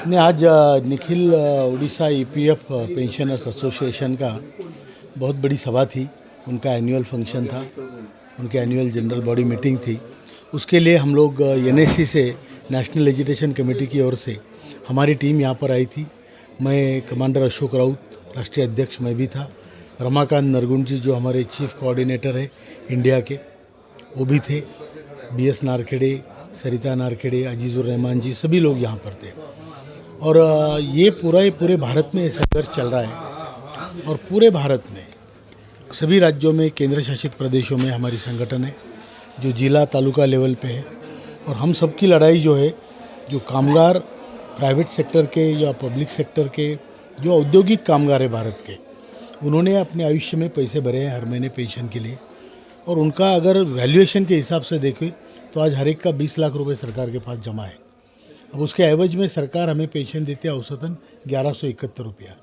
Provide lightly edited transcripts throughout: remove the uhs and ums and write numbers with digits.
ने आज Nikhil Orissa EPF pensioners association का बहुत बड़ी सभा थी। उनका एनुअल फंक्शन था, उनके एनुअल जनरल बॉडी मीटिंग थी। उसके लिए हम लोग एनएससी से, नेशनल एजुकेशन कमेटी की ओर से हमारी टीम यहाँ पर आई थी। मैं कमांडर अशोक राउत, राष्ट्रीय अध्यक्ष मैं भी था। रमाकांत नरगुण जी जो हमारे चीफ कोऑर्डिनेटर है इंडिया के, वो भी थे। बीएस नारखेड़े, सरिता नारखेड़े, अजीजुर रहमान जी, सभी लोग यहाँ पर थे। और ये पूरे भारत में संघर्ष चल रहा है और पूरे भारत में सभी राज्यों में, केंद्र शासित प्रदेशों में हमारी संगठन है जो जिला तालुका लेवल पे है। और हम सबकी लड़ाई जो है, जो कामगार प्राइवेट सेक्टर के या पब्लिक सेक्टर के, जो औद्योगिक कामगार है भारत के, उन्होंने अपने आयुष्य में पैसे भरे हैं हर महीने पेंशन के लिए। और उनका अगर वैल्यूएशन के हिसाब से देखें तो आज हर एक का 20 लाख रुपए सरकार के पास जमा है। अब उसके एवज में सरकार हमें पेंशन देती है औसतन 1171 रुपया।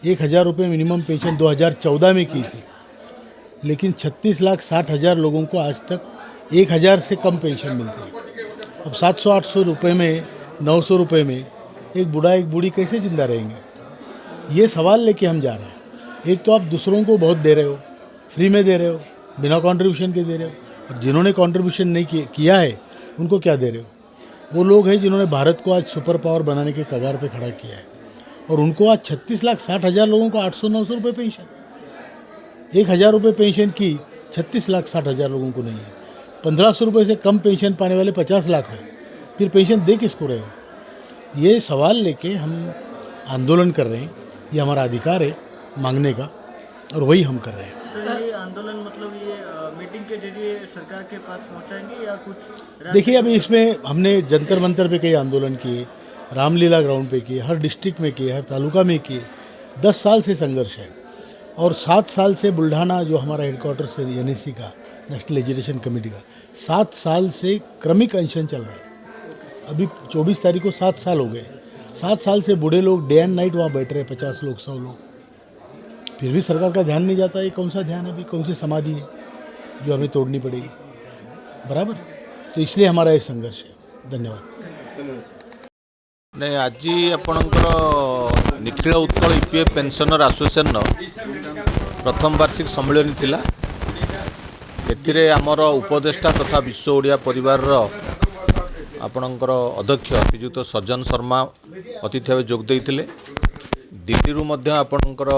1000 रुपये मिनिमम पेंशन 2014 में की थी, लेकिन 36,60,000 लोगों को आज तक 1000 से कम पेंशन मिलती है। अब 700-800 रुपये में, 900 रुपये में एक बूढ़ा एक बूढ़ी कैसे जिंदा रहेंगे? ये सवाल लेके हम जा रहे हैं। एक तो आप दूसरों को बहुत दे रहे हो, फ्री में दे रहे हो, बिना कंट्रीब्यूशन के दे रहे हो। और जिन्होंने कंट्रीब्यूशन नहीं किया है उनको क्या दे रहे हो? वो लोग हैं जिन्होंने भारत को आज सुपर पावर बनाने के कगार पे खड़ा किया है। और उनको आज 36,60,000 लोगों को 800-900 रुपये पेंशन, 1000 रुपये पेंशन की 36,60,000 लोगों को नहीं है। 1500 रुपये से कम पेंशन पाने वाले 50 लाख हैं। फिर पेंशन दे किसको रहे हो? ये सवाल लेके हम आंदोलन कर रहे हैं। ये हमारा अधिकार है मांगने का, और वही हम कर रहे हैं। सर, ये आंदोलन मतलब ये मीटिंग के जरिए सरकार के पास पहुंचाएंगे या कुछ? देखिए, अभी इसमें हमने जंतर मंतर पे कई आंदोलन किए, रामलीला ग्राउंड पे किए, हर डिस्ट्रिक्ट में किए, हर तालुका में किए। 10 साल से संघर्ष है। और 7 साल से बुल्ढाना जो हमारा हेडक्वार्टर्स है एनएससी का, नेशनल एजुकेशन कमेटी का, 7 साल से क्रमिक अनशन चल रहा है। अभी 24 तारीख को 7 साल हो गए। 7 साल से बूढ़े लोग डे एंड नाइट वहाँ बैठ रहे हैं, 50 लोग, 100 लोग। फिर भी सरकार का ध्यान नहीं जाता। ये कौन सा ध्यान है? अभी कौन सी समाधि है जो हमें तोड़नी पड़ेगी? बराबर। तो इसलिए हमारा ये संघर्ष है। धन्यवाद। नहीं, आज आपणकर Nikhil Utkal EPF pensioner association प्रथम वार्षिक सम्मेलन थिला। एथिरे आमर उपदेष्टा तथा विश्व ओडिया परिवार आपणकर अध्यक्ष श्रीजुक्त सज्जन शर्मा अतिथि भाव जोग देइथिले। दिल्ली मध्य आपणकर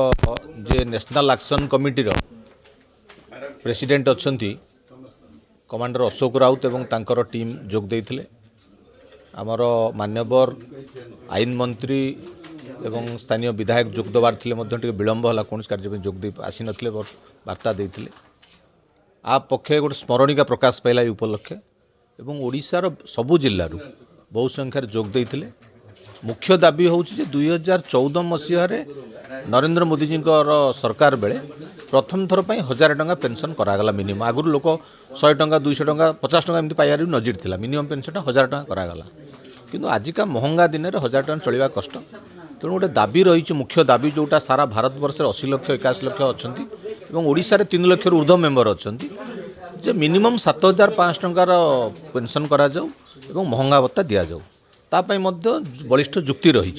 जे नेशनल एक्शन कमिटी प्रेसिडेंट अछंती कमांडर अशोक राउत एवं तांकर टीम जोग देइथिले। आमर मान्यवर आईन मंत्री एवं स्थानीय विधायक जोग देवार थे, विलंब है कौन कार्य में जोग दे आसी नथिले, वार्ता देते। आ पक्षे गोटे स्मरणिका प्रकाश पाइला उपलक्षे एवं ओडिशार सबु जिल्लारू बहु संख्यार जोग देते। मुख्य दाबी हूँ 2014 मसीह नरेंद्र मोदी जी सरकार बेले प्रथम थर पर 1000 टंका पेंशन करागला मिनिमम। आगुरी लोक 100 टंका, 200 टंका, 50 टंका एमती पाइबार भी नजिर था। मिनिमम पेंशन 1000 टंका करागला, किंतु आजिका महंगा दिन में 1000 टंका चलवा कष्ट। तेणु गोटे दाबी रही, मुख्य दाबी जोटा सारा भारत वर्ष 80 लक्ष 81 लक्ष अच्छा, ओडिशा 3 लक्ष ऊर्ध्व मेम्बर अच्छा, जे मिनिमम 7500 टंकार पेंशन करा जाऊ एवं महंगा भत्ता दि जाऊ। तापाई मध्य बलिष्ठ जुक्ति रही।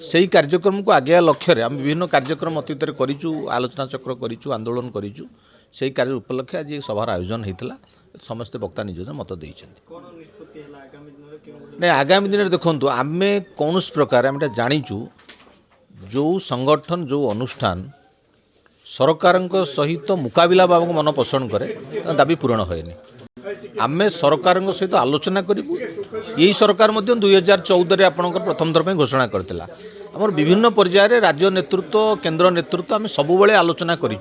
से कार्यक्रम को आगे लक्ष्य आम विभिन्न कार्यक्रम अतीत करूँ, आलोचना चक्र करूँ, आंदोलन करूँ। से कार्य उपलक्षे आज सभार आयोजन होता। समस्ते वक्ता निज मत देते। नहीं, आगामी दिन में देखो आम कौन प्रकार आम जाचु जो संगठन जो अनुष्ठान सरकार सहित मुकाबिला बाबू मन पसंद करे दाबी पूरण होनी। आम सरकार सहित आलोचना करूँ। यही सरकार 2014 आपंकर प्रथम थर पर घोषणा करता। आमर विभिन्न पर्यायर राज्य नेतृत्व, केंद्र नेतृत्व आम सब आलोचना करूँ।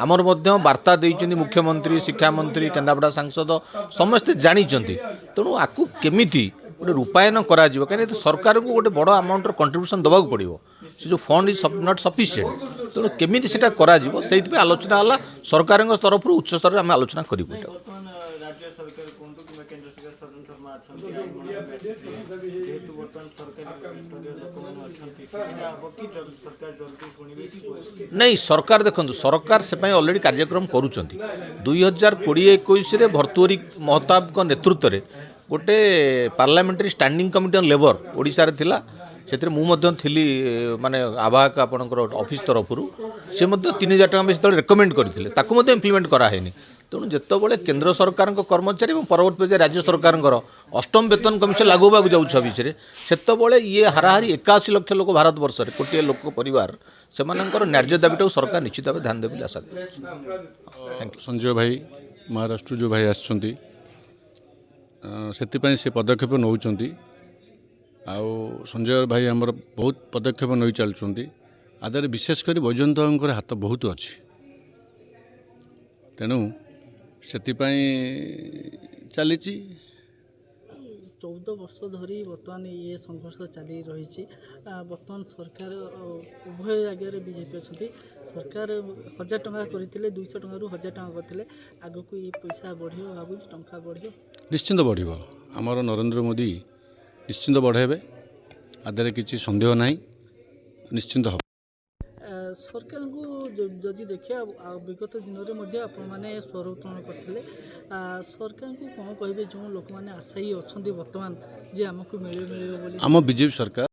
आमर वार्ता देइछन्ति मुख्यमंत्री, शिक्षा मंत्री, केन्द्रापड़ा सांसद समस्ते जानिछन्ति। तेणु आकु केमिति गोटे रूपायन करा जिवो, कहीं सरकार को गोटे बड़ अमाउंट कंट्रीब्यूशन दबाक पड़ो। से जो फंड इज नॉट सफिशिएंट, तेणु केमिति सेटा करा जिवो से आलोचना होला। सरकार तरफ उच्च स्तर आम आलोचना करूँ। राज्य सरकार कोंटू कि केंद्र सरकार सदन शर्मा अछंती आई मन जेहेतु वर्तमान सरकार सरकार जल्दी शुणवे नहीं सरकार देखो सरकार से ऑलरेडी कार्यक्रम करुँच 2020-21 भर्तुहरी महताब नेतृत्व में गोटे parliamentary standing committee on labour Odisha रे थिला ସେଥିରେ ମୁଁ ମଧ୍ୟ ଥିଲି ମାନେ ଆବାହକ ଆପଣଙ୍କର ଅଫିସ୍ ତରଫରୁ ସେ ମଧ୍ୟ 3000 ଟଙ୍କା ବି ସେତେବେଳେ ରେକମେଣ୍ଡ କରିଥିଲେ ତାକୁ ମଧ୍ୟ ଇମ୍ପ୍ଲିମେଣ୍ଟ କରାହେଇନି। ତେଣୁ ଯେତେବେଳେ କେନ୍ଦ୍ର ସରକାରଙ୍କ କର୍ମଚାରୀ ଏବଂ ପରବର୍ତ୍ତୀ ପର୍ଯ୍ୟାୟରେ ରାଜ୍ୟ ସରକାରଙ୍କର ଅଷ୍ଟମ ବେତନ କମିଶନ ଲାଗୁ ହେବାକୁ ଯାଉଛି 26ରେ ସେତେବେଳେ ଇଏ ହାରାହାରି 81 ଲକ୍ଷ ଲୋକ ଭାରତବର୍ଷରେ କୋଟିଏ ଲୋକ ପରିବାର ସେମାନଙ୍କର ନ୍ୟାଯ୍ୟ ଦାବିଟାକୁ ସରକାର ନିଶ୍ଚିତ ଭାବେ ଧ୍ୟାନ ଦେବେ ବୋଲି ଆଶା କରୁଛି। ସଞ୍ଜୟ ଭାଇ ମହାରାଷ୍ଟ୍ରରୁ ଯେଉଁ ଭାଇ ଆସିଛନ୍ତି ସେଥିପାଇଁ ସେ ପଦକ୍ଷେପ ନେଉଛନ୍ତି। ଆଉ ସଞ୍ଜୟ ଭାଇ ଆମର ବହୁତ ପଦକ୍ଷେପ ନେଇ ଚାଲୁଛନ୍ତି। ଆଦେହରେ ବିଶେଷ କରି ବୈଜୟନ୍ତଙ୍କର ହାତ ବହୁତ ଅଛି। ତେଣୁ ସେଥିପାଇଁ ଚାଲିଛି। 14 ବର୍ଷ ଧରି ବର୍ତ୍ତମାନ ଇଏ ସଂଘର୍ଷ ଚାଲି ରହିଛି। ବର୍ତ୍ତମାନ ସରକାର ଉଭୟ ଜାଗାରେ ବିଜେପି ଅଛନ୍ତି। ସରକାର 1000 ଟଙ୍କା କରିଥିଲେ 200 ଟଙ୍କାରୁ 1000 ଟଙ୍କା କରିଥିଲେ। ଆଗକୁ ଏ ପଇସା ବଢ଼ିବ ଭାବୁଛି ଟଙ୍କା ବଢ଼ିବ ନିଶ୍ଚିନ୍ତ ବଢ଼ିବ। ଆମର ନରେନ୍ଦ୍ର ମୋଦି ନିଶ୍ଚିନ୍ତ ବଢ଼ାଇବେ। ଆଦେହରେ କିଛି ସନ୍ଦେହ ନାହିଁ। ନିଶ୍ଚିନ୍ତ ହେବ। ସରକାରଙ୍କୁ ଯଦି ଦେଖିବା ବିଗତ ଦିନରେ ମଧ୍ୟ ଆପଣମାନେ ସ୍ୱର ଉତ୍ତୋଳନ କରିଥିଲେ। ସରକାରଙ୍କୁ କ'ଣ କହିବେ ଯେଉଁ ଲୋକମାନେ ଆଶାୟୀ ଅଛନ୍ତି ବର୍ତ୍ତମାନ ଯେ ଆମକୁ ମିଳିବ ବୋଲି? ଆମ ବିଜେପି ସରକାର